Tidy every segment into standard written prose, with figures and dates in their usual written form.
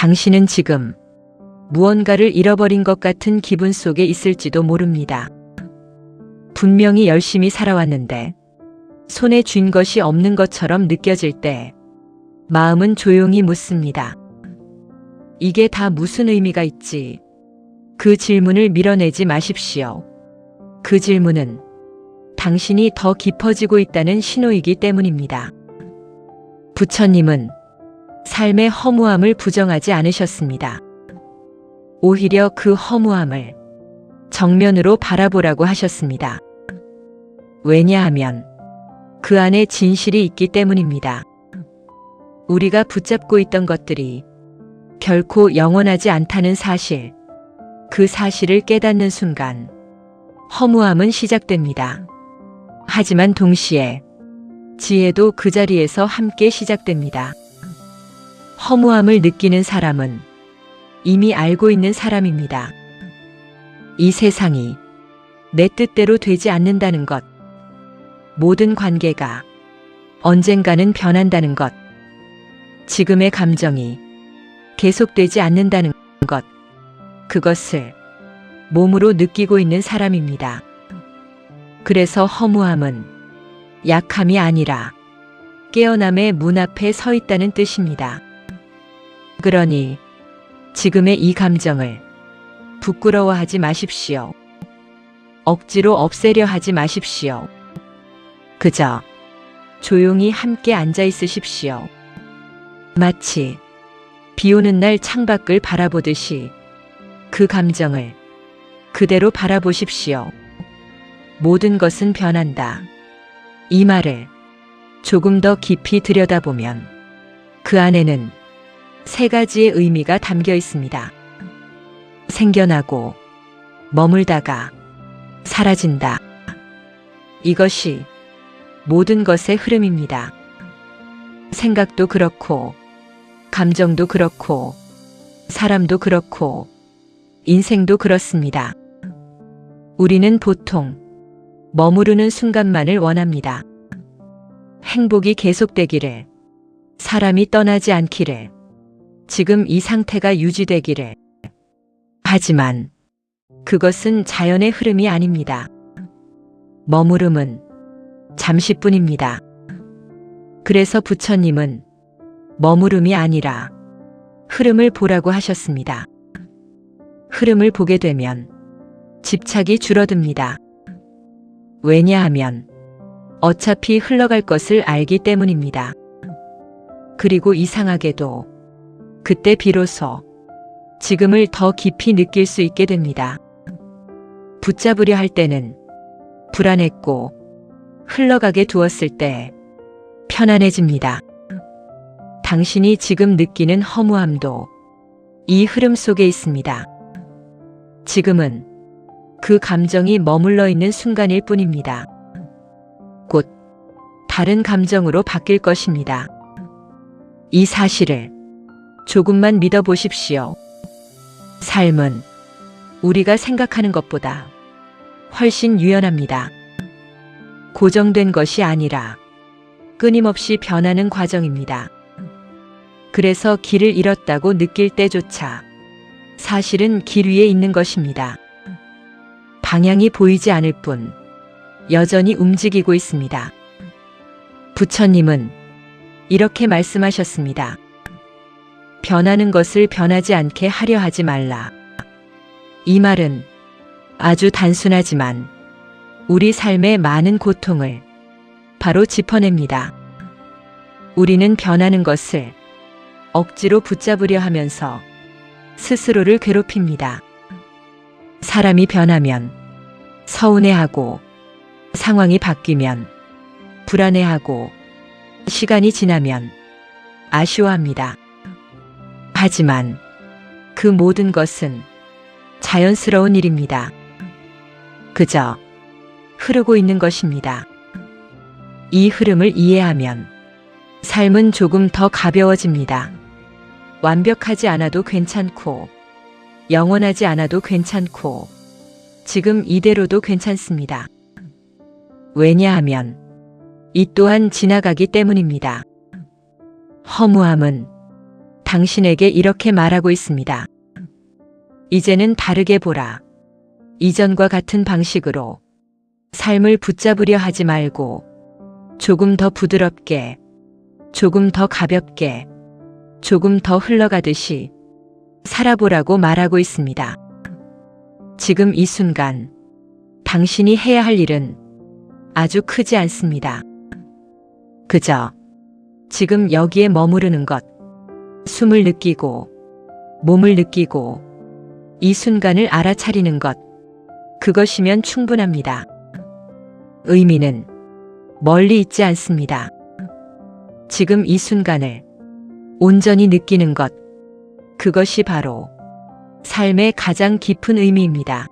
당신은 지금 무언가를 잃어버린 것 같은 기분 속에 있을지도 모릅니다. 분명히 열심히 살아왔는데 손에 쥔 것이 없는 것처럼 느껴질 때 마음은 조용히 묻습니다. 이게 다 무슨 의미가 있지? 그 질문을 밀어내지 마십시오. 그 질문은 당신이 더 깊어지고 있다는 신호이기 때문입니다. 부처님은 삶의 허무함을 부정하지 않으셨습니다. 오히려 그 허무함을 정면으로 바라보라고 하셨습니다. 왜냐하면 그 안에 진실이 있기 때문입니다. 우리가 붙잡고 있던 것들이 결코 영원하지 않다는 사실, 그 사실을 깨닫는 순간 허무함은 시작됩니다. 하지만 동시에 지혜도 그 자리에서 함께 시작됩니다. 허무함을 느끼는 사람은 이미 알고 있는 사람입니다. 이 세상이 내 뜻대로 되지 않는다는 것, 모든 관계가 언젠가는 변한다는 것, 지금의 감정이 계속되지 않는다는 것, 그것을 몸으로 느끼고 있는 사람입니다. 그래서 허무함은 약함이 아니라 깨어남의 문 앞에 서 있다는 뜻입니다. 그러니 지금의 이 감정을 부끄러워하지 마십시오. 억지로 없애려 하지 마십시오. 그저 조용히 함께 앉아 있으십시오. 마치 비 오는 날 창밖을 바라보듯이 그 감정을 그대로 바라보십시오. 모든 것은 변한다. 이 말을 조금 더 깊이 들여다보면 그 안에는 세 가지의 의미가 담겨 있습니다. 생겨나고, 머물다가, 사라진다. 이것이 모든 것의 흐름입니다. 생각도 그렇고, 감정도 그렇고, 사람도 그렇고, 인생도 그렇습니다. 우리는 보통 머무르는 순간만을 원합니다. 행복이 계속되기를, 사람이 떠나지 않기를, 지금 이 상태가 유지되기를. 하지만 그것은 자연의 흐름이 아닙니다. 머무름은 잠시뿐입니다. 그래서 부처님은 머무름이 아니라 흐름을 보라고 하셨습니다. 흐름을 보게 되면 집착이 줄어듭니다. 왜냐하면 어차피 흘러갈 것을 알기 때문입니다. 그리고 이상하게도 그때 비로소 지금을 더 깊이 느낄 수 있게 됩니다. 붙잡으려 할 때는 불안했고 흘러가게 두었을 때 편안해집니다. 당신이 지금 느끼는 허무함도 이 흐름 속에 있습니다. 지금은 그 감정이 머물러 있는 순간일 뿐입니다. 곧 다른 감정으로 바뀔 것입니다. 이 사실을 조금만 믿어보십시오. 삶은 우리가 생각하는 것보다 훨씬 유연합니다. 고정된 것이 아니라 끊임없이 변하는 과정입니다. 그래서 길을 잃었다고 느낄 때조차 사실은 길 위에 있는 것입니다. 방향이 보이지 않을 뿐 여전히 움직이고 있습니다. 부처님은 이렇게 말씀하셨습니다. 변하는 것을 변하지 않게 하려 하지 말라. 이 말은 아주 단순하지만 우리 삶의 많은 고통을 바로 짚어냅니다. 우리는 변하는 것을 억지로 붙잡으려 하면서 스스로를 괴롭힙니다. 사람이 변하면 서운해하고, 상황이 바뀌면 불안해하고, 시간이 지나면 아쉬워합니다. 하지만 그 모든 것은 자연스러운 일입니다. 그저 흐르고 있는 것입니다. 이 흐름을 이해하면 삶은 조금 더 가벼워집니다. 완벽하지 않아도 괜찮고, 영원하지 않아도 괜찮고, 지금 이대로도 괜찮습니다. 왜냐하면 이 또한 지나가기 때문입니다. 허무함은 당신에게 이렇게 말하고 있습니다. 이제는 다르게 보라. 이전과 같은 방식으로 삶을 붙잡으려 하지 말고 조금 더 부드럽게, 조금 더 가볍게, 조금 더 흘러가듯이 살아보라고 말하고 있습니다. 지금 이 순간 당신이 해야 할 일은 아주 크지 않습니다. 그저 지금 여기에 머무르는 것, 숨을 느끼고, 몸을 느끼고, 이 순간을 알아차리는 것, 그것이면 충분합니다. 의미는 멀리 있지 않습니다. 지금 이 순간을 온전히 느끼는 것, 그것이 바로 삶의 가장 깊은 의미입니다.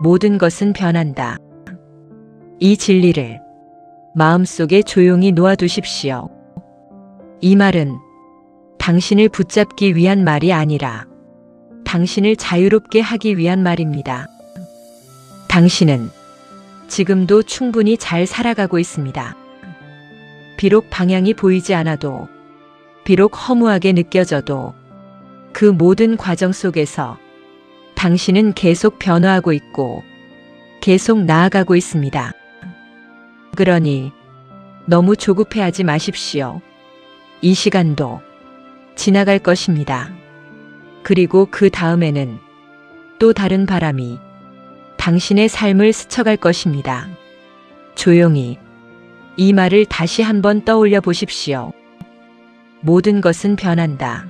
모든 것은 변한다. 이 진리를 마음속에 조용히 놓아두십시오. 이 말은 당신을 붙잡기 위한 말이 아니라 당신을 자유롭게 하기 위한 말입니다. 당신은 지금도 충분히 잘 살아가고 있습니다. 비록 방향이 보이지 않아도, 비록 허무하게 느껴져도 그 모든 과정 속에서 당신은 계속 변화하고 있고 계속 나아가고 있습니다. 그러니 너무 조급해하지 마십시오. 이 시간도 지나갈 것입니다. 그리고 그 다음에는 또 다른 바람이 당신의 삶을 스쳐갈 것입니다. 조용히 이 말을 다시 한번 떠올려 보십시오. 모든 것은 변한다.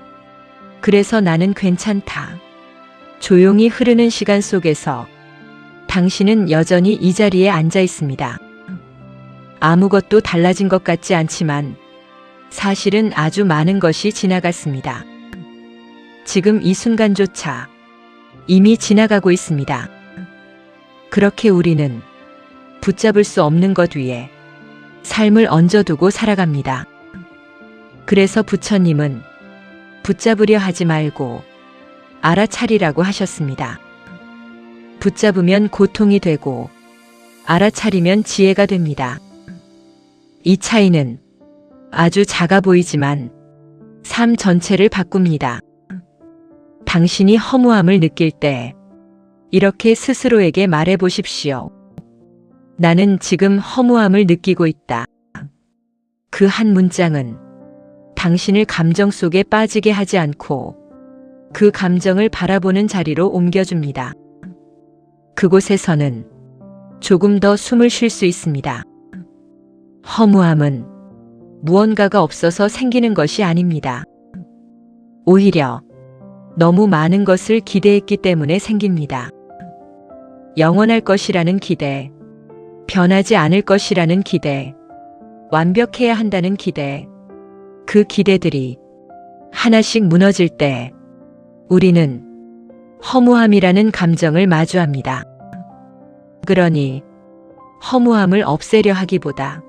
그래서 나는 괜찮다. 조용히 흐르는 시간 속에서 당신은 여전히 이 자리에 앉아 있습니다. 아무것도 달라진 것 같지 않지만 사실은 아주 많은 것이 지나갔습니다. 지금 이 순간조차 이미 지나가고 있습니다. 그렇게 우리는 붙잡을 수 없는 것 위에 삶을 얹어두고 살아갑니다. 그래서 부처님은 붙잡으려 하지 말고 알아차리라고 하셨습니다. 붙잡으면 고통이 되고 알아차리면 지혜가 됩니다. 이 차이는 아주 작아 보이지만 삶 전체를 바꿉니다. 당신이 허무함을 느낄 때 이렇게 스스로에게 말해 보십시오. 나는 지금 허무함을 느끼고 있다. 그 한 문장은 당신을 감정 속에 빠지게 하지 않고 그 감정을 바라보는 자리로 옮겨줍니다. 그곳에서는 조금 더 숨을 쉴 수 있습니다. 허무함은 무언가가 없어서 생기는 것이 아닙니다. 오히려 너무 많은 것을 기대했기 때문에 생깁니다. 영원할 것이라는 기대, 변하지 않을 것이라는 기대, 완벽해야 한다는 기대, 그 기대들이 하나씩 무너질 때 우리는 허무함이라는 감정을 마주합니다. 그러니 허무함을 없애려 하기보다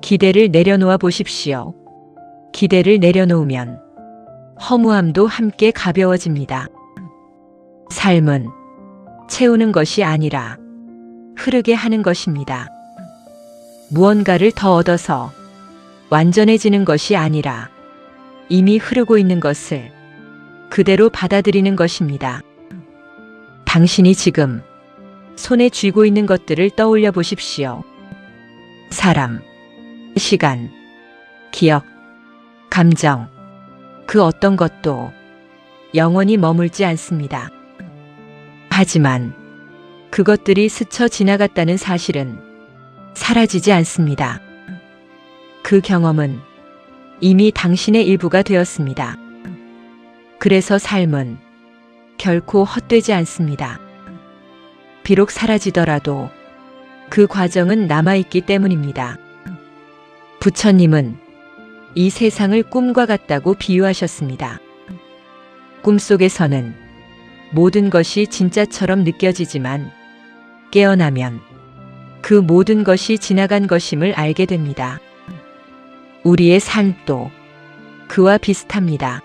기대를 내려놓아 보십시오. 기대를 내려놓으면 허무함도 함께 가벼워집니다. 삶은 채우는 것이 아니라 흐르게 하는 것입니다. 무언가를 더 얻어서 완전해지는 것이 아니라 이미 흐르고 있는 것을 그대로 받아들이는 것입니다. 당신이 지금 손에 쥐고 있는 것들을 떠올려 보십시오. 사람, 시간, 기억, 감정, 그 어떤 것도 영원히 머물지 않습니다. 하지만 그것들이 스쳐 지나갔다는 사실은 사라지지 않습니다. 그 경험은 이미 당신의 일부가 되었습니다. 그래서 삶은 결코 헛되지 않습니다. 비록 사라지더라도 그 과정은 남아있기 때문입니다. 부처님은 이 세상을 꿈과 같다고 비유하셨습니다. 꿈속에서는 모든 것이 진짜처럼 느껴지지만 깨어나면 그 모든 것이 지나간 것임을 알게 됩니다. 우리의 삶도 그와 비슷합니다.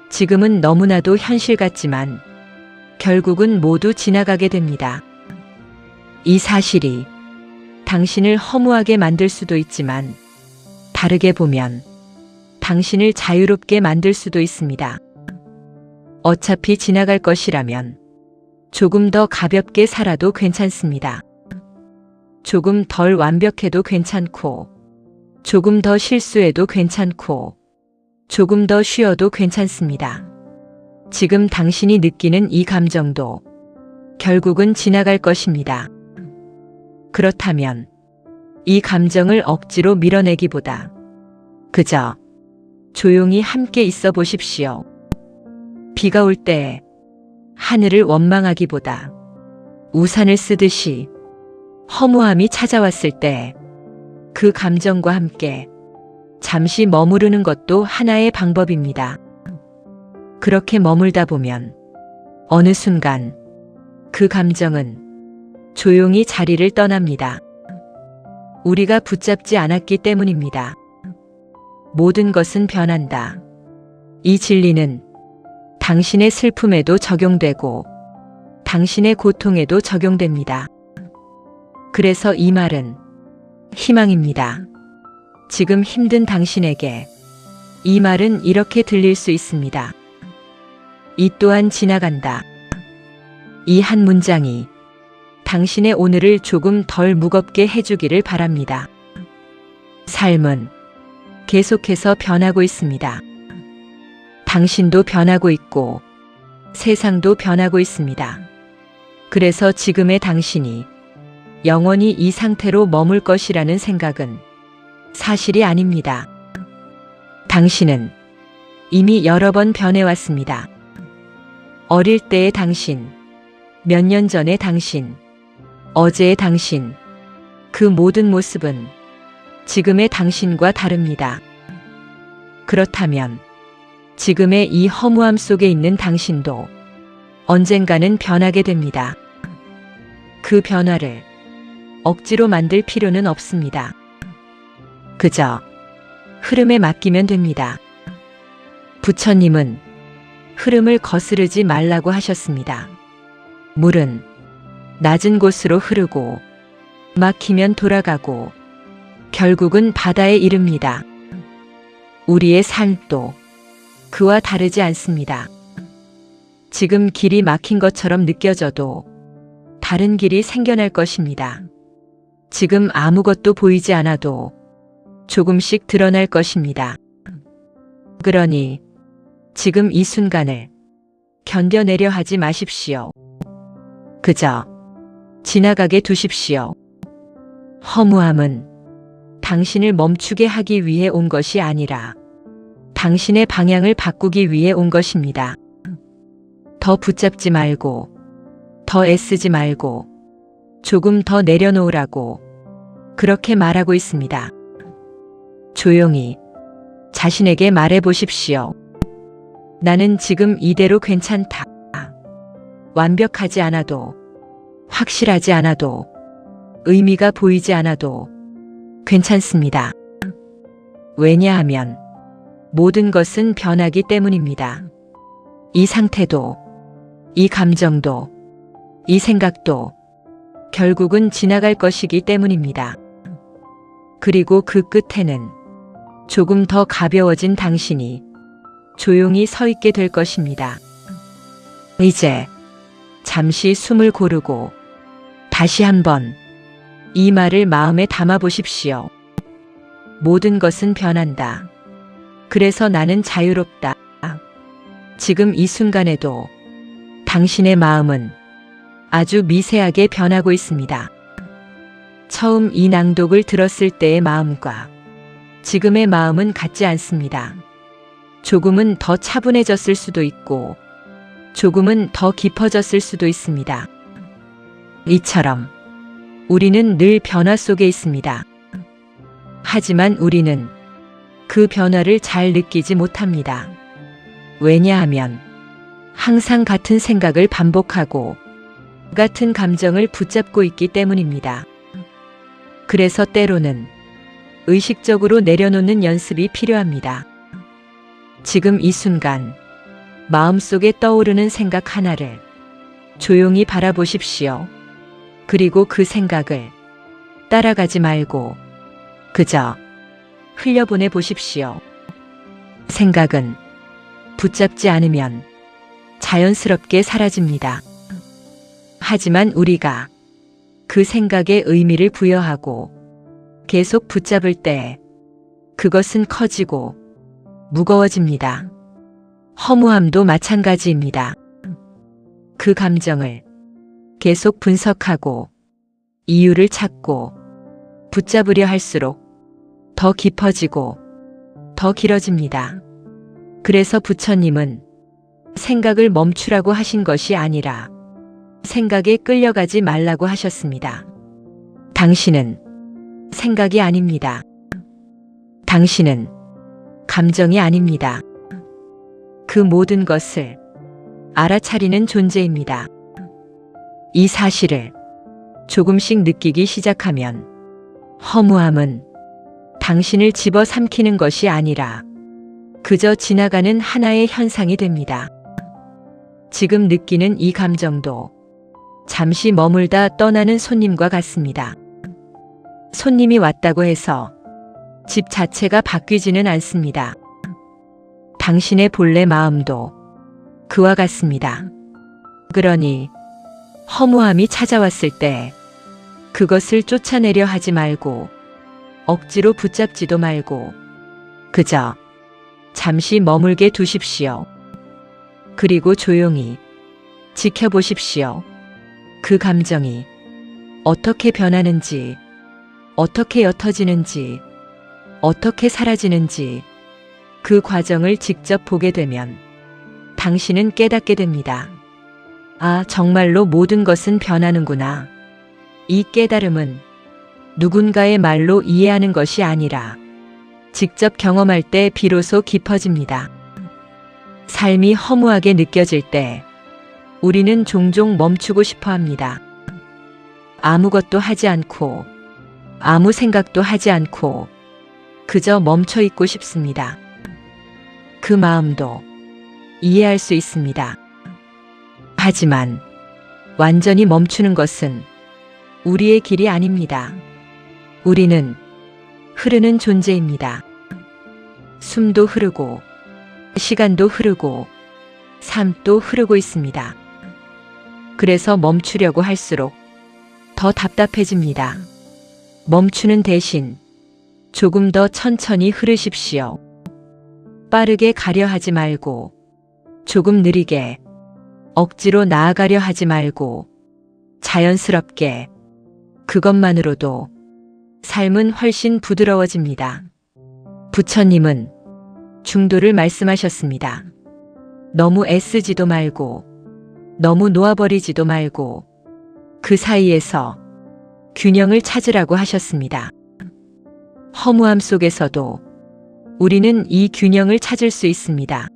지금은 너무나도 현실 같지만 결국은 모두 지나가게 됩니다. 이 사실이 당신을 허무하게 만들 수도 있지만 다르게 보면 당신을 자유롭게 만들 수도 있습니다. 어차피 지나갈 것이라면 조금 더 가볍게 살아도 괜찮습니다. 조금 덜 완벽해도 괜찮고, 조금 더 실수해도 괜찮고, 조금 더 쉬어도 괜찮습니다. 지금 당신이 느끼는 이 감정도 결국은 지나갈 것입니다. 그렇다면 이 감정을 억지로 밀어내기보다 그저 조용히 함께 있어 보십시오. 비가 올 때 하늘을 원망하기보다 우산을 쓰듯이 허무함이 찾아왔을 때 그 감정과 함께 잠시 머무르는 것도 하나의 방법입니다. 그렇게 머물다 보면 어느 순간 그 감정은 조용히 자리를 떠납니다. 우리가 붙잡지 않았기 때문입니다. 모든 것은 변한다. 이 진리는 당신의 슬픔에도 적용되고 당신의 고통에도 적용됩니다. 그래서 이 말은 희망입니다. 지금 힘든 당신에게 이 말은 이렇게 들릴 수 있습니다. 이 또한 지나간다. 이 한 문장이 당신의 오늘을 조금 덜 무겁게 해주기를 바랍니다. 삶은 계속해서 변하고 있습니다. 당신도 변하고 있고 세상도 변하고 있습니다. 그래서 지금의 당신이 영원히 이 상태로 머물 것이라는 생각은 사실이 아닙니다. 당신은 이미 여러 번 변해왔습니다. 어릴 때의 당신, 몇 년 전의 당신, 어제의 당신, 그 모든 모습은 지금의 당신과 다릅니다. 그렇다면 지금의 이 허무함 속에 있는 당신도 언젠가는 변하게 됩니다. 그 변화를 억지로 만들 필요는 없습니다. 그저 흐름에 맡기면 됩니다. 부처님은 흐름을 거스르지 말라고 하셨습니다. 물은 낮은 곳으로 흐르고 막히면 돌아가고 결국은 바다에 이릅니다. 우리의 삶도 그와 다르지 않습니다. 지금 길이 막힌 것처럼 느껴져도 다른 길이 생겨날 것입니다. 지금 아무것도 보이지 않아도 조금씩 드러날 것입니다. 그러니 지금 이 순간을 견뎌내려 하지 마십시오. 그저 지나가게 두십시오. 허무함은 당신을 멈추게 하기 위해 온 것이 아니라 당신의 방향을 바꾸기 위해 온 것입니다. 더 붙잡지 말고, 더 애쓰지 말고, 조금 더 내려놓으라고 그렇게 말하고 있습니다. 조용히 자신에게 말해 보십시오. 나는 지금 이대로 괜찮다. 완벽하지 않아도, 확실하지 않아도, 의미가 보이지 않아도 괜찮습니다. 왜냐하면 모든 것은 변하기 때문입니다. 이 상태도, 이 감정도, 이 생각도 결국은 지나갈 것이기 때문입니다. 그리고 그 끝에는 조금 더 가벼워진 당신이 조용히 서 있게 될 것입니다. 이제 잠시 숨을 고르고 다시 한번 이 말을 마음에 담아 보십시오. 모든 것은 변한다. 그래서 나는 자유롭다. 지금 이 순간에도 당신의 마음은 아주 미세하게 변하고 있습니다. 처음 이 낭독을 들었을 때의 마음과 지금의 마음은 같지 않습니다. 조금은 더 차분해졌을 수도 있고 조금은 더 깊어졌을 수도 있습니다. 이처럼 우리는 늘 변화 속에 있습니다. 하지만 우리는 그 변화를 잘 느끼지 못합니다. 왜냐하면 항상 같은 생각을 반복하고 같은 감정을 붙잡고 있기 때문입니다. 그래서 때로는 의식적으로 내려놓는 연습이 필요합니다. 지금 이 순간 마음속에 떠오르는 생각 하나를 조용히 바라보십시오. 그리고 그 생각을 따라가지 말고 그저 흘려보내 보십시오. 생각은 붙잡지 않으면 자연스럽게 사라집니다. 하지만 우리가 그 생각에 의미를 부여하고 계속 붙잡을 때 그것은 커지고 무거워집니다. 허무함도 마찬가지입니다. 그 감정을 계속 분석하고 이유를 찾고 붙잡으려 할수록 더 깊어지고 더 길어집니다. 그래서 부처님은 생각을 멈추라고 하신 것이 아니라 생각에 끌려가지 말라고 하셨습니다. 당신은 생각이 아닙니다. 당신은 감정이 아닙니다. 그 모든 것을 알아차리는 존재입니다. 이 사실을 조금씩 느끼기 시작하면 허무함은 당신을 집어삼키는 것이 아니라 그저 지나가는 하나의 현상이 됩니다. 지금 느끼는 이 감정도 잠시 머물다 떠나는 손님과 같습니다. 손님이 왔다고 해서 집 자체가 바뀌지는 않습니다. 당신의 본래 마음도 그와 같습니다. 그러니 허무함이 찾아왔을 때 그것을 쫓아내려 하지 말고 억지로 붙잡지도 말고 그저 잠시 머물게 두십시오. 그리고 조용히 지켜보십시오. 그 감정이 어떻게 변하는지, 어떻게 옅어지는지, 어떻게 사라지는지 그 과정을 직접 보게 되면 당신은 깨닫게 됩니다. 아, 정말로 모든 것은 변하는구나. 이 깨달음은 누군가의 말로 이해하는 것이 아니라 직접 경험할 때 비로소 깊어집니다. 삶이 허무하게 느껴질 때 우리는 종종 멈추고 싶어 합니다. 아무것도 하지 않고 아무 생각도 하지 않고 그저 멈춰 있고 싶습니다. 그 마음도 이해할 수 있습니다. 하지만 완전히 멈추는 것은 우리의 길이 아닙니다. 우리는 흐르는 존재입니다. 숨도 흐르고 시간도 흐르고 삶도 흐르고 있습니다. 그래서 멈추려고 할수록 더 답답해집니다. 멈추는 대신 조금 더 천천히 흐르십시오. 빠르게 가려 하지 말고 조금 느리게 억지로 나아가려 하지 말고 자연스럽게 그것만으로도 삶은 훨씬 부드러워집니다. 부처님은 중도를 말씀하셨습니다. 너무 애쓰지도 말고 너무 놓아버리지도 말고 그 사이에서 균형을 찾으라고 하셨습니다. 허무함 속에서도 우리는 이 균형을 찾을 수 있습니다.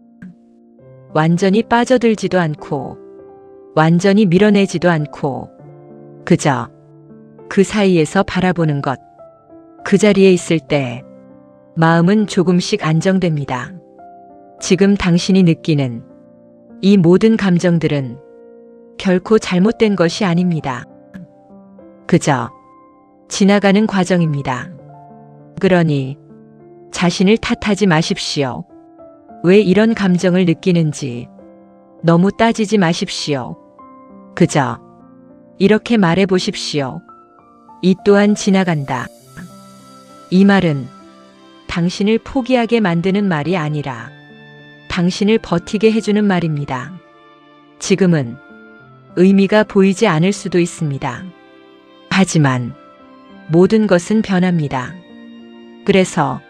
완전히 빠져들지도 않고 완전히 밀어내지도 않고 그저 그 사이에서 바라보는 것. 그 자리에 있을 때 마음은 조금씩 안정됩니다. 지금 당신이 느끼는 이 모든 감정들은 결코 잘못된 것이 아닙니다. 그저 지나가는 과정입니다. 그러니 자신을 탓하지 마십시오. 왜 이런 감정을 느끼는지 너무 따지지 마십시오. 그저 이렇게 말해 보십시오. 이 또한 지나간다. 이 말은 당신을 포기하게 만드는 말이 아니라 당신을 버티게 해주는 말입니다. 지금은 의미가 보이지 않을 수도 있습니다. 하지만 모든 것은 변합니다. 그래서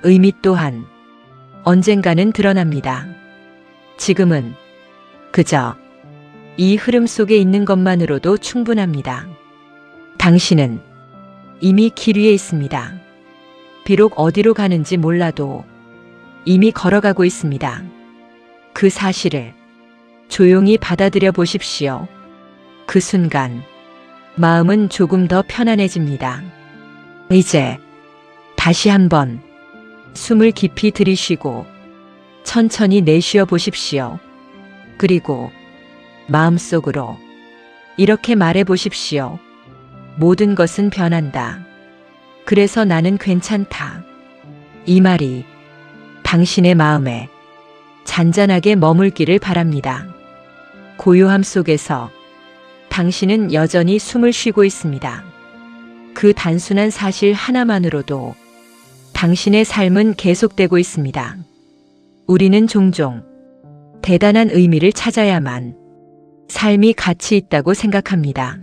의미 또한 언젠가는 드러납니다. 지금은 그저 이 흐름 속에 있는 것만으로도 충분합니다. 당신은 이미 길 위에 있습니다. 비록 어디로 가는지 몰라도 이미 걸어가고 있습니다. 그 사실을 조용히 받아들여 보십시오. 그 순간 마음은 조금 더 편안해집니다. 이제 다시 한번 숨을 깊이 들이쉬고 천천히 내쉬어 보십시오. 그리고 마음속으로 이렇게 말해 보십시오. 모든 것은 변한다. 그래서 나는 괜찮다. 이 말이 당신의 마음에 잔잔하게 머물기를 바랍니다. 고요함 속에서 당신은 여전히 숨을 쉬고 있습니다. 그 단순한 사실 하나만으로도 당신의 삶은 계속되고 있습니다. 우리는 종종 대단한 의미를 찾아야만 삶이 가치 있다고 생각합니다.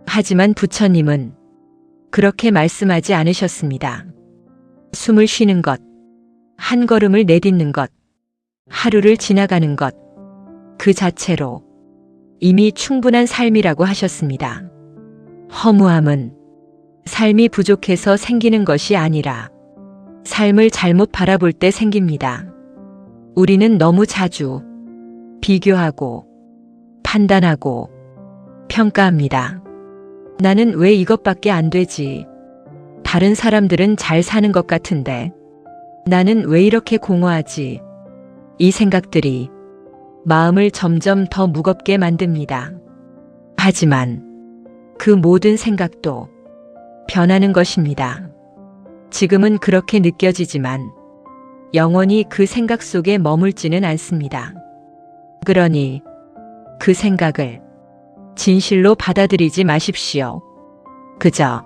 하지만 부처님은 그렇게 말씀하지 않으셨습니다. 숨을 쉬는 것, 한 걸음을 내딛는 것, 하루를 지나가는 것, 그 자체로 이미 충분한 삶이라고 하셨습니다. 허무함은 삶이 부족해서 생기는 것이 아니라 삶을 잘못 바라볼 때 생깁니다. 우리는 너무 자주 비교하고 판단하고 평가합니다. 나는 왜 이것밖에 안 되지? 다른 사람들은 잘 사는 것 같은데 나는 왜 이렇게 공허하지? 이 생각들이 마음을 점점 더 무겁게 만듭니다. 하지만 그 모든 생각도 변하는 것입니다. 지금은 그렇게 느껴지지만 영원히 그 생각 속에 머물지는 않습니다. 그러니 그 생각을 진실로 받아들이지 마십시오. 그저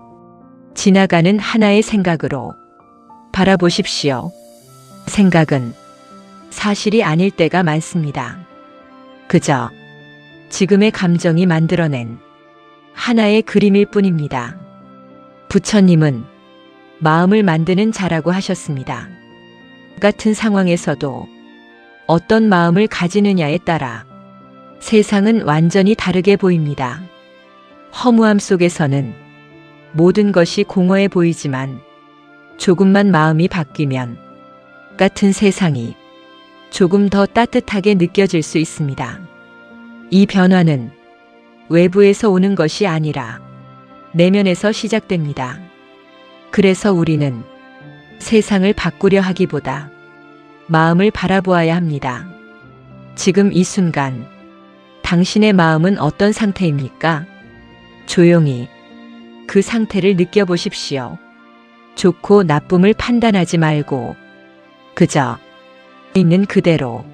지나가는 하나의 생각으로 바라보십시오. 생각은 사실이 아닐 때가 많습니다. 그저 지금의 감정이 만들어낸 하나의 그림일 뿐입니다. 부처님은 마음을 만드는 자라고 하셨습니다. 같은 상황에서도 어떤 마음을 가지느냐에 따라 세상은 완전히 다르게 보입니다. 허무함 속에서는 모든 것이 공허해 보이지만 조금만 마음이 바뀌면 같은 세상이 조금 더 따뜻하게 느껴질 수 있습니다. 이 변화는 외부에서 오는 것이 아니라 내면에서 시작됩니다. 그래서 우리는 세상을 바꾸려 하기보다 마음을 바라보아야 합니다. 지금 이 순간 당신의 마음은 어떤 상태입니까? 조용히 그 상태를 느껴보십시오. 좋고 나쁨을 판단하지 말고 그저 있는 그대로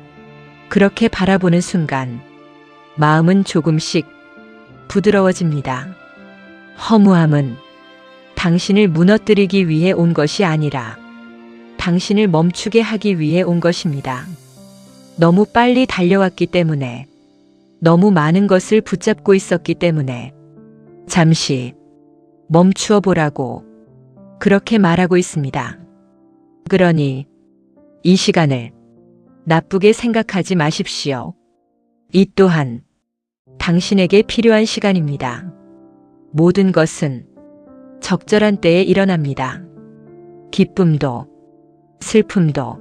그렇게 바라보는 순간 마음은 조금씩 부드러워집니다. 허무함은 당신을 무너뜨리기 위해 온 것이 아니라 당신을 멈추게 하기 위해 온 것입니다. 너무 빨리 달려왔기 때문에, 너무 많은 것을 붙잡고 있었기 때문에 잠시 멈추어 보라고 그렇게 말하고 있습니다. 그러니 이 시간을 나쁘게 생각하지 마십시오. 이 또한 당신에게 필요한 시간입니다. 모든 것은 적절한 때에 일어납니다. 기쁨도, 슬픔도,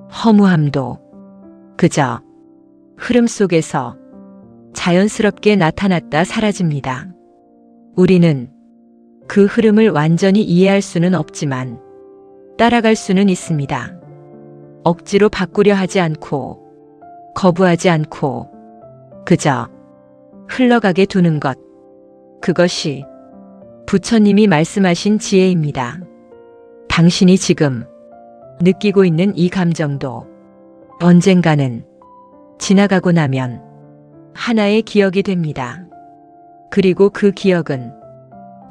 허무함도 그저 흐름 속에서 자연스럽게 나타났다 사라집니다. 우리는 그 흐름을 완전히 이해할 수는 없지만 따라갈 수는 있습니다. 억지로 바꾸려 하지 않고 거부하지 않고 그저 흘러가게 두는 것, 그것이 부처님이 말씀하신 지혜입니다. 당신이 지금 느끼고 있는 이 감정도 언젠가는 지나가고 나면 하나의 기억이 됩니다. 그리고 그 기억은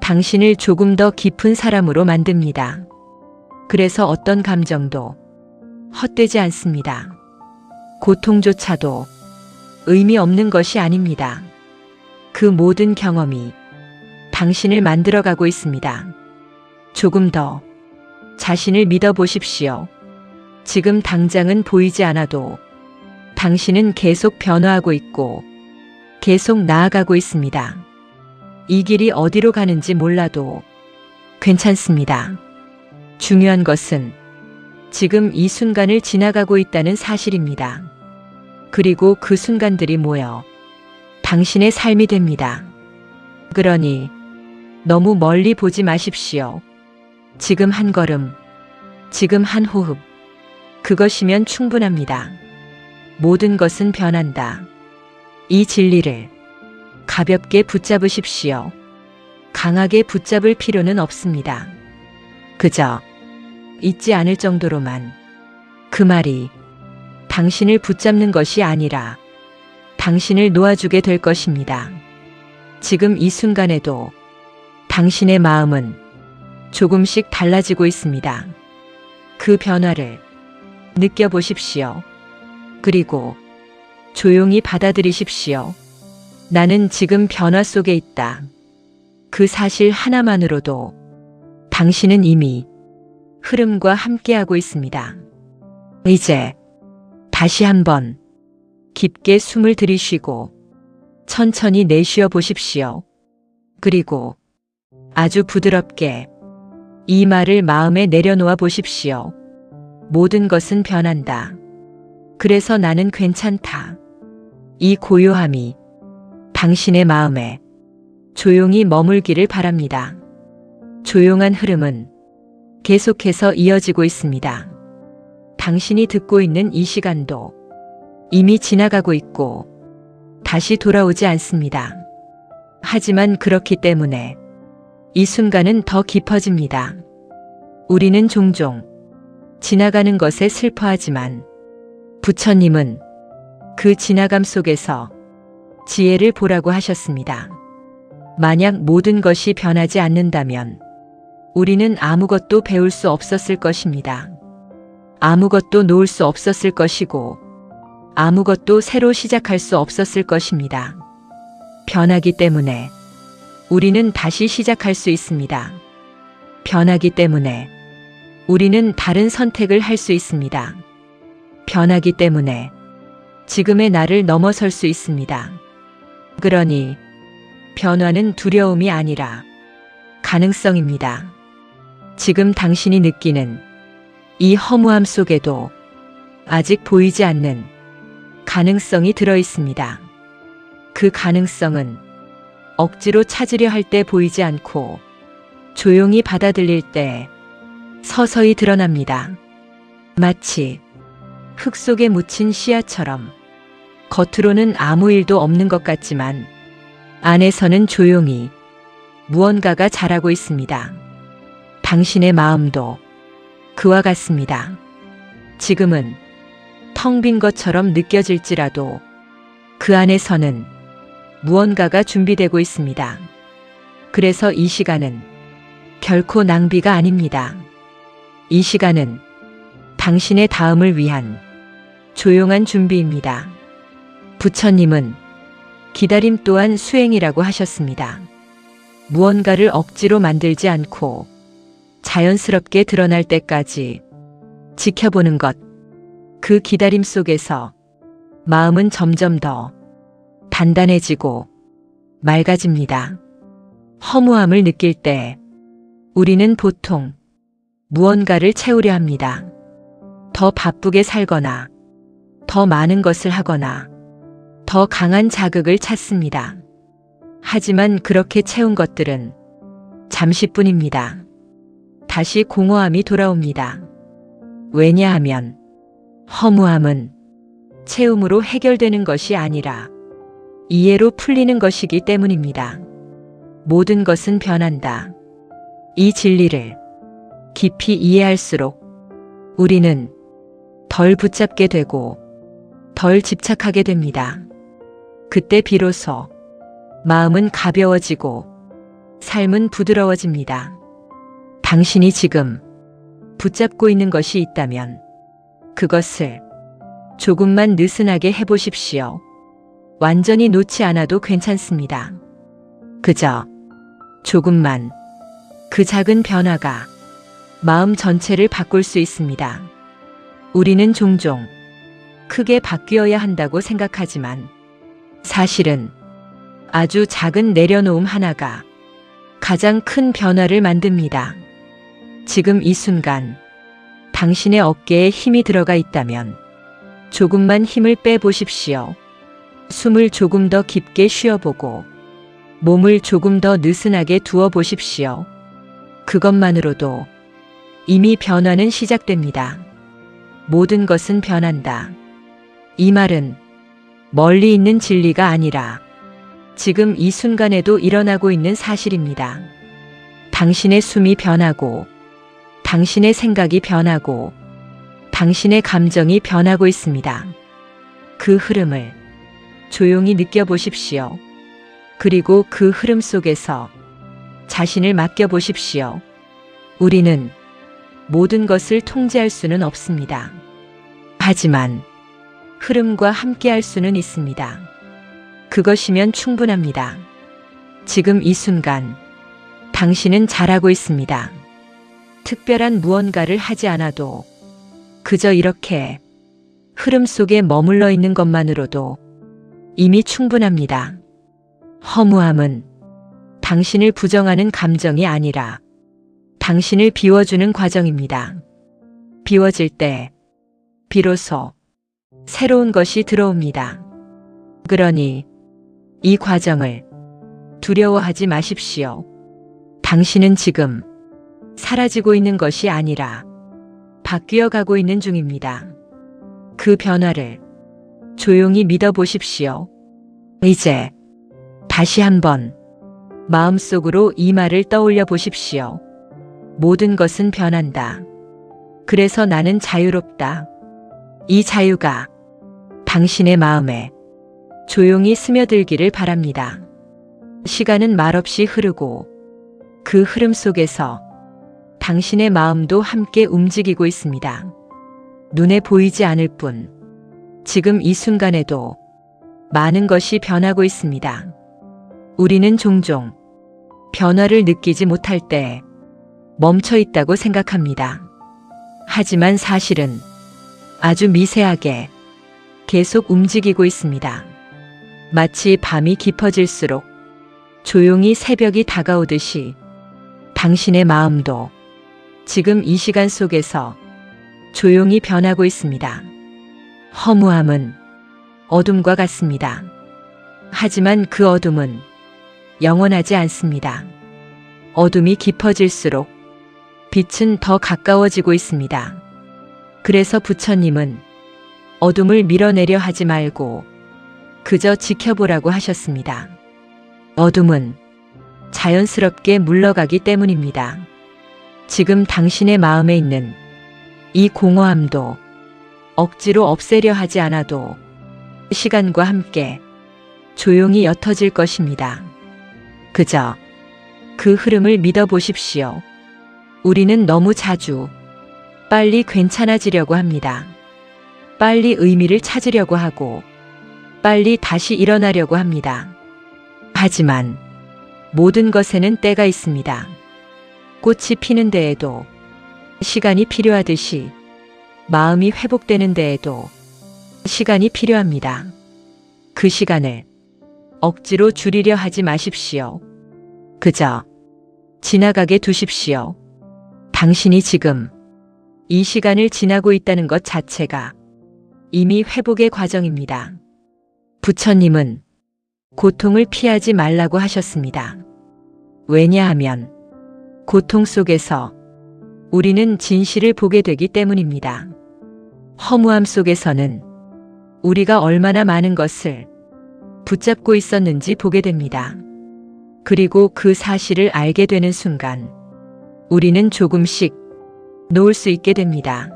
당신을 조금 더 깊은 사람으로 만듭니다. 그래서 어떤 감정도 헛되지 않습니다. 고통조차도 의미 없는 것이 아닙니다. 그 모든 경험이 당신을 만들어가고 있습니다. 조금 더 자신을 믿어보십시오. 지금 당장은 보이지 않아도 당신은 계속 변화하고 있고 계속 나아가고 있습니다. 이 길이 어디로 가는지 몰라도 괜찮습니다. 중요한 것은 지금 이 순간을 지나가고 있다는 사실입니다. 그리고 그 순간들이 모여 당신의 삶이 됩니다. 그러니 너무 멀리 보지 마십시오. 지금 한 걸음, 지금 한 호흡, 그것이면 충분합니다. 모든 것은 변한다. 이 진리를 가볍게 붙잡으십시오. 강하게 붙잡을 필요는 없습니다. 그저 잊지 않을 정도로만 그 말이 당신을 붙잡는 것이 아니라 당신을 놓아주게 될 것입니다. 지금 이 순간에도 당신의 마음은 조금씩 달라지고 있습니다. 그 변화를 느껴보십시오. 그리고 조용히 받아들이십시오. 나는 지금 변화 속에 있다. 그 사실 하나만으로도 당신은 이미 흐름과 함께하고 있습니다. 이제 다시 한번 깊게 숨을 들이쉬고 천천히 내쉬어 보십시오. 그리고 아주 부드럽게 이 말을 마음에 내려놓아 보십시오. 모든 것은 변한다. 그래서 나는 괜찮다. 이 고요함이 당신의 마음에 조용히 머물기를 바랍니다. 조용한 흐름은 계속해서 이어지고 있습니다. 당신이 듣고 있는 이 시간도 이미 지나가고 있고 다시 돌아오지 않습니다. 하지만 그렇기 때문에 이 순간은 더 깊어집니다. 우리는 종종 지나가는 것에 슬퍼하지만 부처님은 그 지나감 속에서 지혜를 보라고 하셨습니다. 만약 모든 것이 변하지 않는다면 우리는 아무것도 배울 수 없었을 것입니다. 아무것도 놓을 수 없었을 것이고 아무것도 새로 시작할 수 없었을 것입니다. 변하기 때문에 우리는 다시 시작할 수 있습니다. 변하기 때문에 우리는 다른 선택을 할 수 있습니다. 변하기 때문에 지금의 나를 넘어설 수 있습니다. 그러니 변화는 두려움이 아니라 가능성입니다. 지금 당신이 느끼는 이 허무함 속에도 아직 보이지 않는 가능성이 들어 있습니다. 그 가능성은 억지로 찾으려 할 때 보이지 않고 조용히 받아들일 때 서서히 드러납니다. 마치 흙 속에 묻힌 씨앗처럼 겉으로는 아무 일도 없는 것 같지만 안에서는 조용히 무언가가 자라고 있습니다. 당신의 마음도 그와 같습니다. 지금은 텅 빈 것처럼 느껴질지라도 그 안에서는 무언가가 준비되고 있습니다. 그래서 이 시간은 결코 낭비가 아닙니다. 이 시간은 당신의 다음을 위한 조용한 준비입니다. 부처님은 기다림 또한 수행이라고 하셨습니다. 무언가를 억지로 만들지 않고 자연스럽게 드러날 때까지 지켜보는 것. 그 기다림 속에서 마음은 점점 더 단단해지고 맑아집니다. 허무함을 느낄 때 우리는 보통 무언가를 채우려 합니다. 더 바쁘게 살거나 더 많은 것을 하거나 더 강한 자극을 찾습니다. 하지만 그렇게 채운 것들은 잠시뿐입니다. 다시 공허함이 돌아옵니다. 왜냐하면 허무함은 채움으로 해결되는 것이 아니라 이해로 풀리는 것이기 때문입니다. 모든 것은 변한다. 이 진리를 깊이 이해할수록 우리는 덜 붙잡게 되고 덜 집착하게 됩니다. 그때 비로소 마음은 가벼워지고 삶은 부드러워집니다. 당신이 지금 붙잡고 있는 것이 있다면 그것을 조금만 느슨하게 해보십시오. 완전히 놓지 않아도 괜찮습니다. 그저 조금만 그 작은 변화가 마음 전체를 바꿀 수 있습니다. 우리는 종종 크게 바뀌어야 한다고 생각하지만 사실은 아주 작은 내려놓음 하나가 가장 큰 변화를 만듭니다. 지금 이 순간 당신의 어깨에 힘이 들어가 있다면 조금만 힘을 빼보십시오. 숨을 조금 더 깊게 쉬어보고 몸을 조금 더 느슨하게 두어보십시오. 그것만으로도 이미 변화는 시작됩니다. 모든 것은 변한다. 이 말은 멀리 있는 진리가 아니라 지금 이 순간에도 일어나고 있는 사실입니다. 당신의 숨이 변하고 당신의 생각이 변하고 당신의 감정이 변하고 있습니다. 그 흐름을 조용히 느껴보십시오. 그리고 그 흐름 속에서 자신을 맡겨보십시오. 우리는 모든 것을 통제할 수는 없습니다. 하지만 흐름과 함께할 수는 있습니다. 그것이면 충분합니다. 지금 이 순간 당신은 잘하고 있습니다. 특별한 무언가를 하지 않아도 그저 이렇게 흐름 속에 머물러 있는 것만으로도 이미 충분합니다. 허무함은 당신을 부정하는 감정이 아니라 당신을 비워주는 과정입니다. 비워질 때 비로소 새로운 것이 들어옵니다. 그러니 이 과정을 두려워하지 마십시오. 당신은 지금 사라지고 있는 것이 아니라 바뀌어 가고 있는 중입니다. 그 변화를 조용히 믿어보십시오. 이제 다시 한번 마음속으로 이 말을 떠올려 보십시오. 모든 것은 변한다. 그래서 나는 자유롭다. 이 자유가 당신의 마음에 조용히 스며들기를 바랍니다. 시간은 말없이 흐르고 그 흐름 속에서 당신의 마음도 함께 움직이고 있습니다. 눈에 보이지 않을 뿐 지금 이 순간에도 많은 것이 변하고 있습니다. 우리는 종종 변화를 느끼지 못할 때 멈춰 있다고 생각합니다. 하지만 사실은 아주 미세하게 계속 움직이고 있습니다. 마치 밤이 깊어질수록 조용히 새벽이 다가오듯이 당신의 마음도 지금 이 시간 속에서 조용히 변하고 있습니다. 허무함은 어둠과 같습니다. 하지만 그 어둠은 영원하지 않습니다. 어둠이 깊어질수록 빛은 더 가까워지고 있습니다. 그래서 부처님은 어둠을 밀어내려 하지 말고 그저 지켜보라고 하셨습니다. 어둠은 자연스럽게 물러가기 때문입니다. 지금 당신의 마음에 있는 이 공허함도 억지로 없애려 하지 않아도 시간과 함께 조용히 옅어질 것입니다. 그저 그 흐름을 믿어보십시오. 우리는 너무 자주 빨리 괜찮아지려고 합니다. 빨리 의미를 찾으려고 하고 빨리 다시 일어나려고 합니다. 하지만 모든 것에는 때가 있습니다. 꽃이 피는 데에도 시간이 필요하듯이 마음이 회복되는 데에도 시간이 필요합니다. 그 시간을 억지로 줄이려 하지 마십시오. 그저 지나가게 두십시오. 당신이 지금 이 시간을 지나고 있다는 것 자체가 이미 회복의 과정입니다. 부처님은 고통을 피하지 말라고 하셨습니다. 왜냐하면 고통 속에서 우리는 진실을 보게 되기 때문입니다. 허무함 속에서는 우리가 얼마나 많은 것을 붙잡고 있었는지 보게 됩니다. 그리고 그 사실을 알게 되는 순간 우리는 조금씩 놓을 수 있게 됩니다.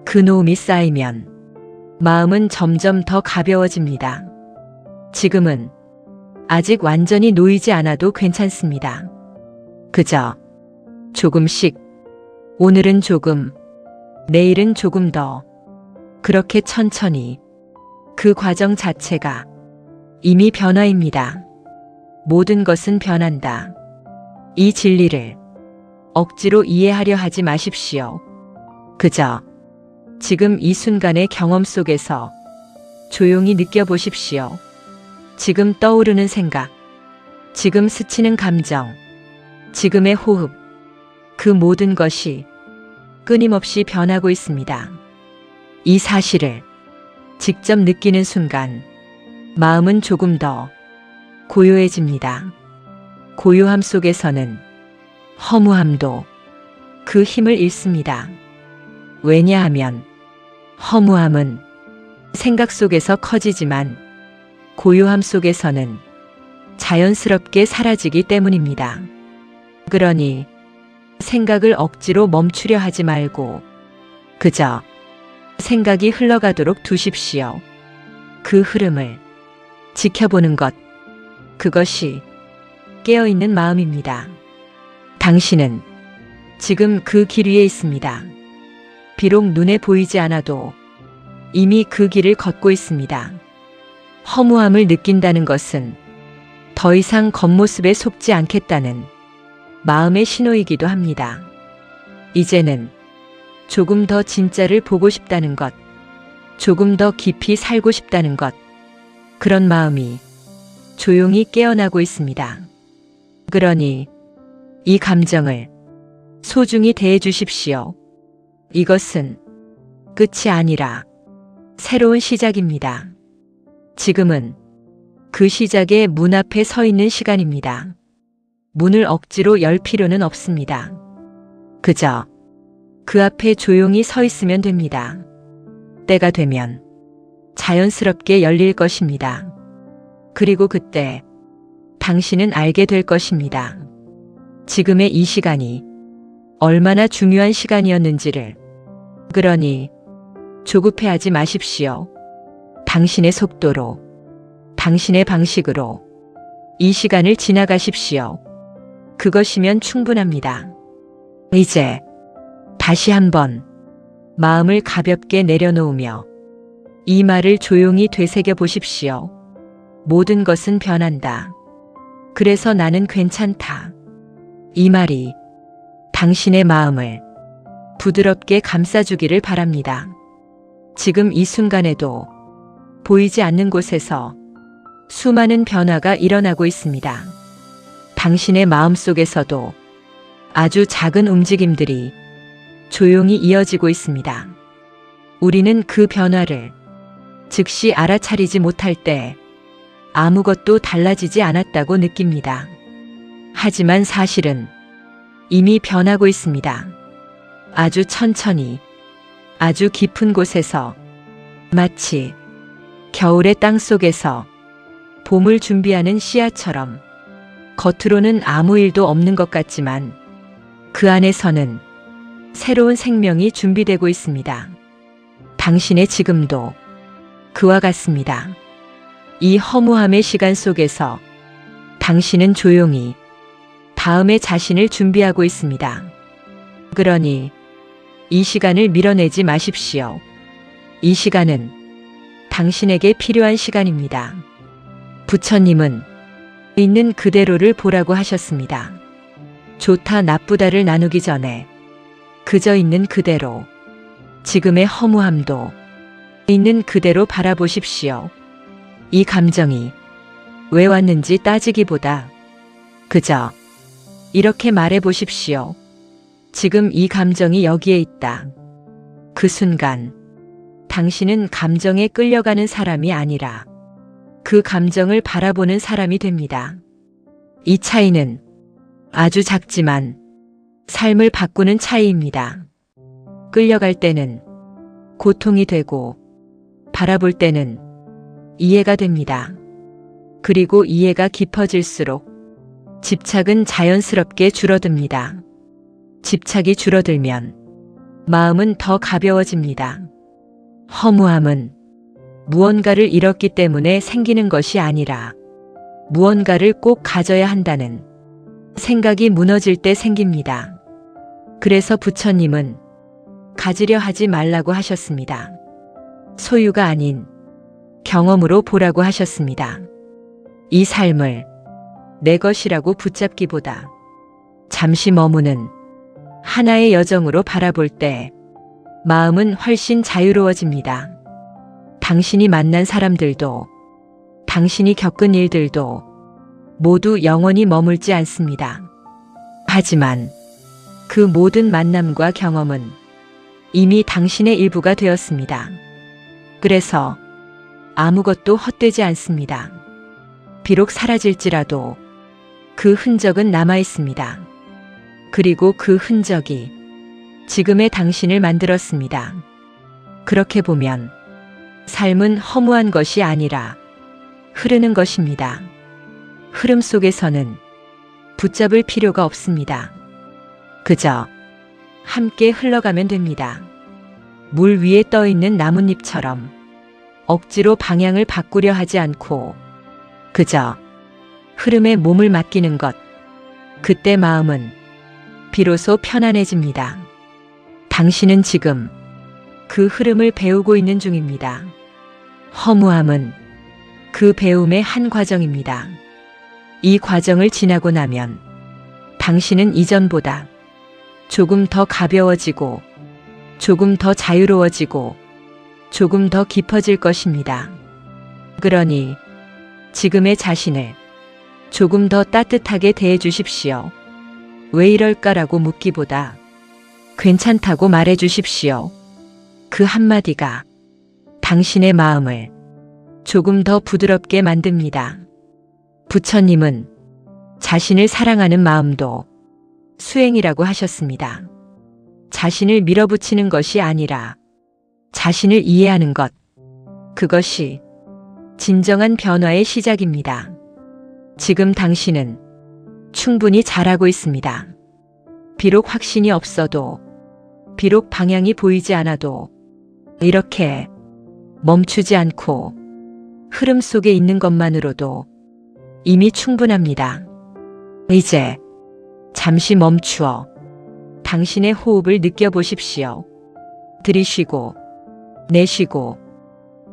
그 놓음이 쌓이면 마음은 점점 더 가벼워집니다. 지금은 아직 완전히 놓이지 않아도 괜찮습니다. 그저 조금씩, 오늘은 조금, 내일은 조금 더, 그렇게 천천히 그 과정 자체가 이미 변화입니다. 모든 것은 변한다. 이 진리를 억지로 이해하려 하지 마십시오. 그저 지금 이 순간의 경험 속에서 조용히 느껴보십시오. 지금 떠오르는 생각, 지금 스치는 감정, 지금의 호흡, 그 모든 것이 끊임없이 변하고 있습니다. 이 사실을 직접 느끼는 순간 마음은 조금 더 고요해집니다. 고요함 속에서는 허무함도 그 힘을 잃습니다. 왜냐하면 허무함은 생각 속에서 커지지만 고요함 속에서는 자연스럽게 사라지기 때문입니다. 그러니 생각을 억지로 멈추려 하지 말고 그저 생각이 흘러가도록 두십시오. 그 흐름을 지켜보는 것, 그것이 깨어있는 마음입니다. 당신은 지금 그 길 위에 있습니다. 비록 눈에 보이지 않아도 이미 그 길을 걷고 있습니다. 허무함을 느낀다는 것은 더 이상 겉모습에 속지 않겠다는 마음의 신호이기도 합니다. 이제는 조금 더 진짜를 보고 싶다는 것, 조금 더 깊이 살고 싶다는 것, 그런 마음이 조용히 깨어나고 있습니다. 그러니 이 감정을 소중히 대해 주십시오. 이것은 끝이 아니라 새로운 시작입니다. 지금은 그 시작의 문 앞에 서 있는 시간입니다. 문을 억지로 열 필요는 없습니다. 그저 그 앞에 조용히 서 있으면 됩니다. 때가 되면 자연스럽게 열릴 것입니다. 그리고 그때 당신은 알게 될 것입니다. 지금의 이 시간이 얼마나 중요한 시간이었는지를. 그러니 조급해하지 마십시오. 당신의 속도로, 당신의 방식으로 이 시간을 지나가십시오. 그것이면 충분합니다. 이제 다시 한번 마음을 가볍게 내려놓으며 이 말을 조용히 되새겨 보십시오. 모든 것은 변한다. 그래서 나는 괜찮다. 이 말이 당신의 마음을 부드럽게 감싸주기를 바랍니다. 지금 이 순간에도 보이지 않는 곳에서 수많은 변화가 일어나고 있습니다. 당신의 마음 속에서도 아주 작은 움직임들이 조용히 이어지고 있습니다. 우리는 그 변화를 즉시 알아차리지 못할 때 아무것도 달라지지 않았다고 느낍니다. 하지만 사실은 이미 변하고 있습니다. 아주 천천히, 아주 깊은 곳에서, 마치 겨울의 땅 속에서 봄을 준비하는 씨앗처럼 겉으로는 아무 일도 없는 것 같지만 그 안에서는 새로운 생명이 준비되고 있습니다. 당신의 지금도 그와 같습니다. 이 허무함의 시간 속에서 당신은 조용히 다음의 자신을 준비하고 있습니다. 그러니 이 시간을 밀어내지 마십시오. 이 시간은 당신에게 필요한 시간입니다. 부처님은 있는 그대로를 보라고 하셨습니다. 좋다 나쁘다를 나누기 전에 그저 있는 그대로, 지금의 허무함도 있는 그대로 바라보십시오. 이 감정이 왜 왔는지 따지기보다 그저 이렇게 말해 보십시오. 지금 이 감정이 여기에 있다. 그 순간 당신은 감정에 끌려가는 사람이 아니라 그 감정을 바라보는 사람이 됩니다. 이 차이는 아주 작지만 삶을 바꾸는 차이입니다. 끌려갈 때는 고통이 되고 바라볼 때는 이해가 됩니다. 그리고 이해가 깊어질수록 집착은 자연스럽게 줄어듭니다. 집착이 줄어들면 마음은 더 가벼워집니다. 허무함은 무언가를 잃었기 때문에 생기는 것이 아니라 무언가를 꼭 가져야 한다는 생각이 무너질 때 생깁니다. 그래서 부처님은 가지려 하지 말라고 하셨습니다. 소유가 아닌 경험으로 보라고 하셨습니다. 이 삶을 내 것이라고 붙잡기보다 잠시 머무는 하나의 여정으로 바라볼 때 마음은 훨씬 자유로워집니다. 당신이 만난 사람들도, 당신이 겪은 일들도 모두 영원히 머물지 않습니다. 하지만 그 모든 만남과 경험은 이미 당신의 일부가 되었습니다. 그래서 아무것도 헛되지 않습니다. 비록 사라질지라도 그 흔적은 남아 있습니다. 그리고 그 흔적이 지금의 당신을 만들었습니다. 그렇게 보면 삶은 허무한 것이 아니라 흐르는 것입니다. 흐름 속에서는 붙잡을 필요가 없습니다. 그저 함께 흘러가면 됩니다. 물 위에 떠 있는 나뭇잎처럼 억지로 방향을 바꾸려 하지 않고 그저 흐름에 몸을 맡기는 것. 그때 마음은 비로소 편안해집니다. 당신은 지금 그 흐름을 배우고 있는 중입니다. 허무함은 그 배움의 한 과정입니다. 이 과정을 지나고 나면 당신은 이전보다 조금 더 가벼워지고 조금 더 자유로워지고 조금 더 깊어질 것입니다. 그러니 지금의 자신을 조금 더 따뜻하게 대해 주십시오. 왜 이럴까라고 묻기보다 괜찮다고 말해 주십시오. 그 한마디가 당신의 마음을 조금 더 부드럽게 만듭니다. 부처님은 자신을 사랑하는 마음도 수행이라고 하셨습니다. 자신을 밀어붙이는 것이 아니라 자신을 이해하는 것. 그것이 진정한 변화의 시작입니다. 지금 당신은 충분히 잘하고 있습니다. 비록 확신이 없어도, 비록 방향이 보이지 않아도 이렇게 멈추지 않고 흐름 속에 있는 것만으로도 이미 충분합니다. 이제 잠시 멈추어 당신의 호흡을 느껴보십시오. 들이쉬고 내쉬고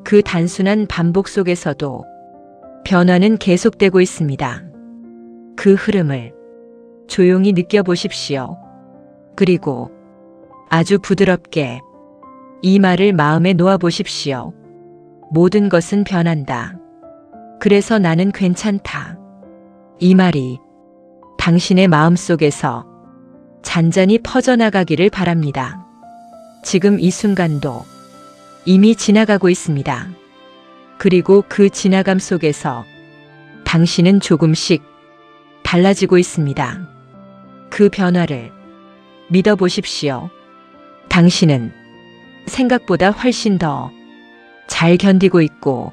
그 단순한 반복 속에서도 변화는 계속되고 있습니다. 그 흐름을 조용히 느껴보십시오. 그리고 아주 부드럽게 이 말을 마음에 놓아보십시오. 모든 것은 변한다. 그래서 나는 괜찮다. 이 말이 당신의 마음속에서 잔잔히 퍼져나가기를 바랍니다. 지금 이 순간도 이미 지나가고 있습니다. 그리고 그 지나감 속에서 당신은 조금씩 달라지고 있습니다. 그 변화를 믿어보십시오. 당신은 생각보다 훨씬 더 잘 견디고 있고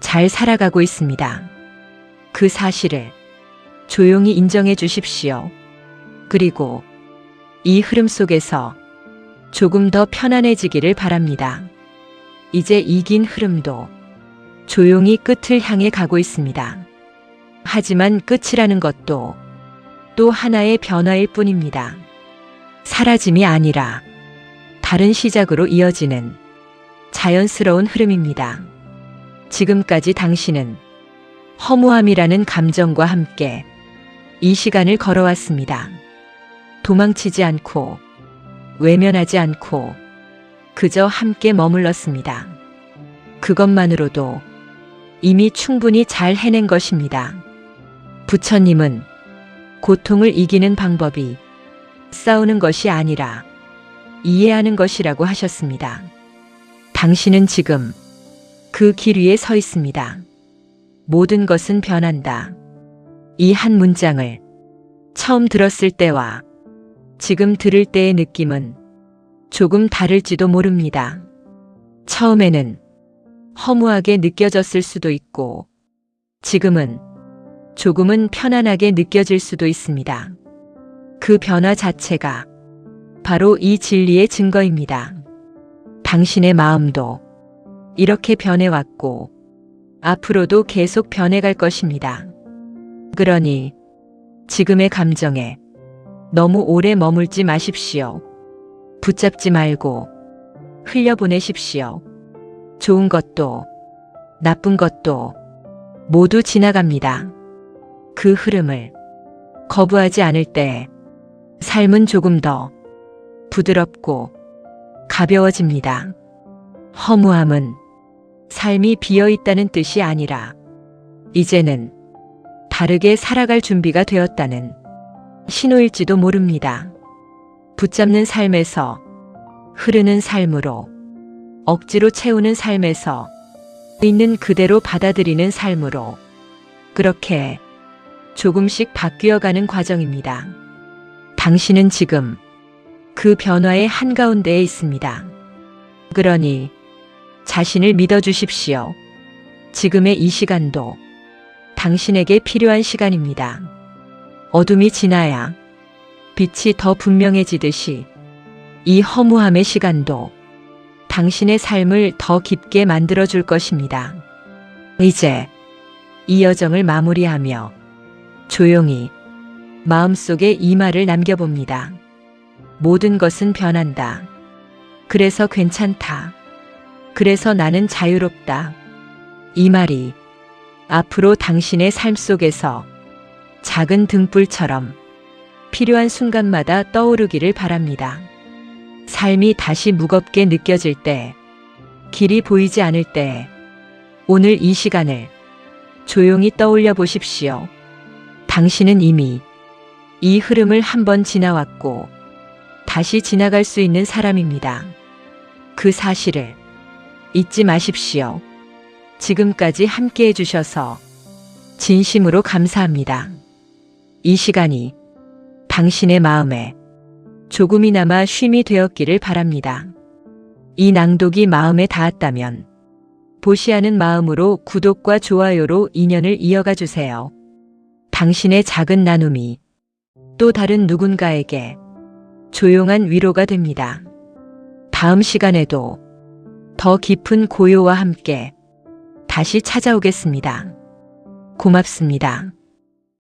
잘 살아가고 있습니다. 그 사실을 조용히 인정해 주십시오. 그리고 이 흐름 속에서 조금 더 편안해지기를 바랍니다. 이제 이 긴 흐름도 조용히 끝을 향해 가고 있습니다. 하지만 끝이라는 것도 또 하나의 변화일 뿐입니다. 사라짐이 아니라 다른 시작으로 이어지는 자연스러운 흐름입니다. 지금까지 당신은 허무함이라는 감정과 함께 이 시간을 걸어왔습니다. 도망치지 않고 외면하지 않고 그저 함께 머물렀습니다. 그것만으로도 이미 충분히 잘 해낸 것입니다. 부처님은 고통을 이기는 방법이 싸우는 것이 아니라 이해하는 것이라고 하셨습니다. 당신은 지금 그 길 위에 서 있습니다. 모든 것은 변한다. 이 한 문장을 처음 들었을 때와 지금 들을 때의 느낌은 조금 다를지도 모릅니다. 처음에는 허무하게 느껴졌을 수도 있고 지금은 조금은 편안하게 느껴질 수도 있습니다. 그 변화 자체가 바로 이 진리의 증거입니다. 당신의 마음도 이렇게 변해왔고 앞으로도 계속 변해갈 것입니다. 그러니 지금의 감정에 너무 오래 머물지 마십시오. 붙잡지 말고 흘려보내십시오. 좋은 것도 나쁜 것도 모두 지나갑니다. 그 흐름을 거부하지 않을 때 삶은 조금 더 부드럽고 가벼워집니다. 허무함은 삶이 비어있다는 뜻이 아니라 이제는 다르게 살아갈 준비가 되었다는 신호일지도 모릅니다. 붙잡는 삶에서 흐르는 삶으로, 억지로 채우는 삶에서 있는 그대로 받아들이는 삶으로 그렇게 조금씩 바뀌어가는 과정입니다. 당신은 지금 그 변화의 한가운데에 있습니다. 그러니 자신을 믿어주십시오. 지금의 이 시간도 당신에게 필요한 시간입니다. 어둠이 지나야 빛이 더 분명해지듯이 이 허무함의 시간도 당신의 삶을 더 깊게 만들어줄 것입니다. 이제 이 여정을 마무리하며 조용히 마음속에 이 말을 남겨봅니다. 모든 것은 변한다. 그래서 괜찮다. 그래서 나는 자유롭다. 이 말이 앞으로 당신의 삶 속에서 작은 등불처럼 필요한 순간마다 떠오르기를 바랍니다. 삶이 다시 무겁게 느껴질 때, 길이 보이지 않을 때, 오늘 이 시간을 조용히 떠올려 보십시오. 당신은 이미 이 흐름을 한번 지나왔고, 다시 지나갈 수 있는 사람입니다. 그 사실을 잊지 마십시오. 지금까지 함께 해주셔서 진심으로 감사합니다. 이 시간이 당신의 마음에 조금이나마 쉼이 되었기를 바랍니다. 이 낭독이 마음에 닿았다면 보시하는 마음으로 구독과 좋아요로 인연을 이어가 주세요. 당신의 작은 나눔이 또 다른 누군가에게 조용한 위로가 됩니다. 다음 시간에도 더 깊은 고요와 함께 다시 찾아오겠습니다. 고맙습니다.